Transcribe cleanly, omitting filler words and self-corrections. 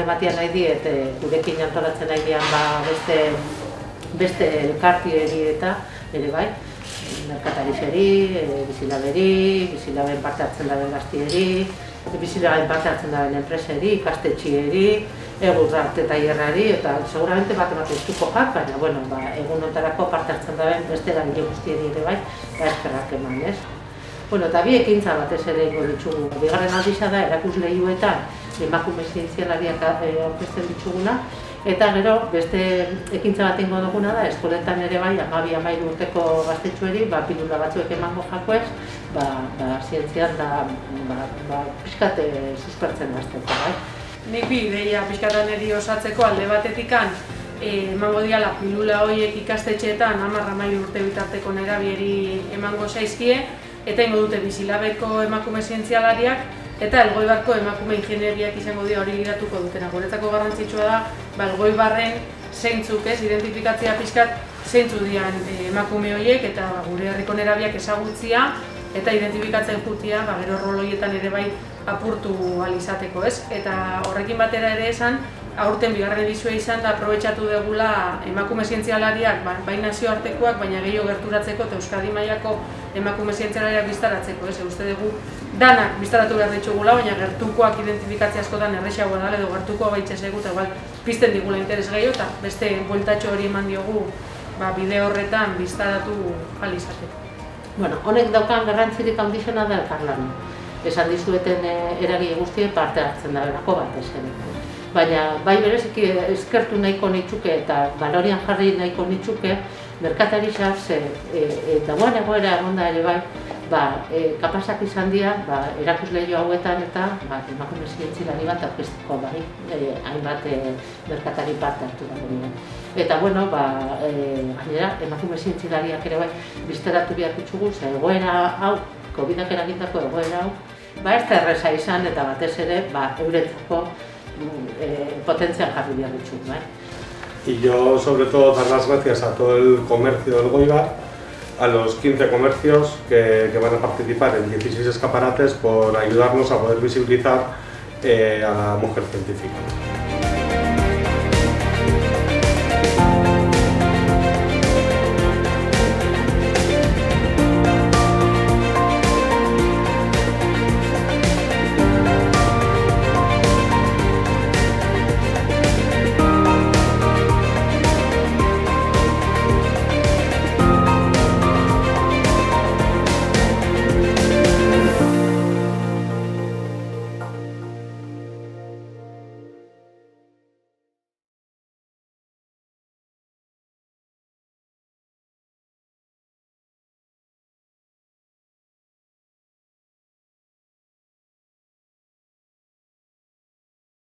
ematia nahi diet, gurekin antolatzen nahi dian beste elkartieri eta ere bai, merkatarixeri, bizilaberi, bizilaben parte hartzen daren gaztieri, bizilaben parte hartzen daren enpreseri, ikastetxieri, egurrat eta hierrari, eta seguramente bat estuko jak, baina, bueno, egunotarako parte hartzen daren beste eragile guztieri ere bai, eskerrak eman, ez? Bueno, eta bi ekintza batez ere ingo ditugu. Bigarren aldiza da, erakuslehioetan emakume zientzialariak aurkezten dituguna, eta gero beste ekintza bat ingo duguna da, eskoletan ere bai, 12-13 urteko gaztetxoeri, pilula batzuek emango jakoez, zientzian da, pixkat suspertzen gazteko, bai. Nik bi ideia pixkataneri osatzeko alde batetikan, emango diala pilula horiek ikastetxeetan 10-12 urte bitarteko nerabieri emango zaizkie, eta ingo dute bizilabeko emakume zientzialariak eta Elgoibarko emakume ingenieriak izango dira hori giratuko dutena. Guretzako garrantzitsua da, Elgoibarren zeintzuk identifikatzea pixkat zeintzuk dian emakume horiek eta gure herriko nerabiak ezagutzia eta identifikatzen jutia gero rol horietan ere bai apurtu ahal izateko, ez? Eta horrekin batera ere esan, aurten bigarren edizioa izan da aprobetxatu dugula emakume zientzialariak, bai nazioartekoak, baina gehiago gerturatzeko eta Euskadi mailako emakume zientzialariak biztaratzeko, ez? Uste dugu danak biztaratu behar ditugula, baina gertukoak identifikatzea askotan errexagoa da, edo gertukoa baitxezegu eta pizten digula interes gehiago eta beste bueltatxo hori eman diogu bide horretan biztaratu ahal izateko. Bueno, honek daukan garrantzirik handiena da elkarlana. Esan dizueten eragile guztiek parte hartzen da berako batez ere. Baina bai bereziki eskertu nahiko nitzuke eta balorian jarri nahiko nitzuke merkataritza dagoen egoera egonda ere bai, kapazak izan dira erakusleiho hauetan eta emakume zientzialari bat aurkezteko bai, hainbat merkatari parte hartu dagoenean. Eta bueno, gainera emakume zientzialariak ere bai bizteratu behar ditugu, ze egoera hau, COVID-ak eragindako egoera hau, ez da erreza izan eta batez ere eurentzako potentzial jarri behar ditugu. Y yo sobre todo dar las gracias a todo el comercio del Elgoibar, a los 15 comercios que van a participar en 16 escaparates por ayudarnos a poder visibilizar a la mujer científica.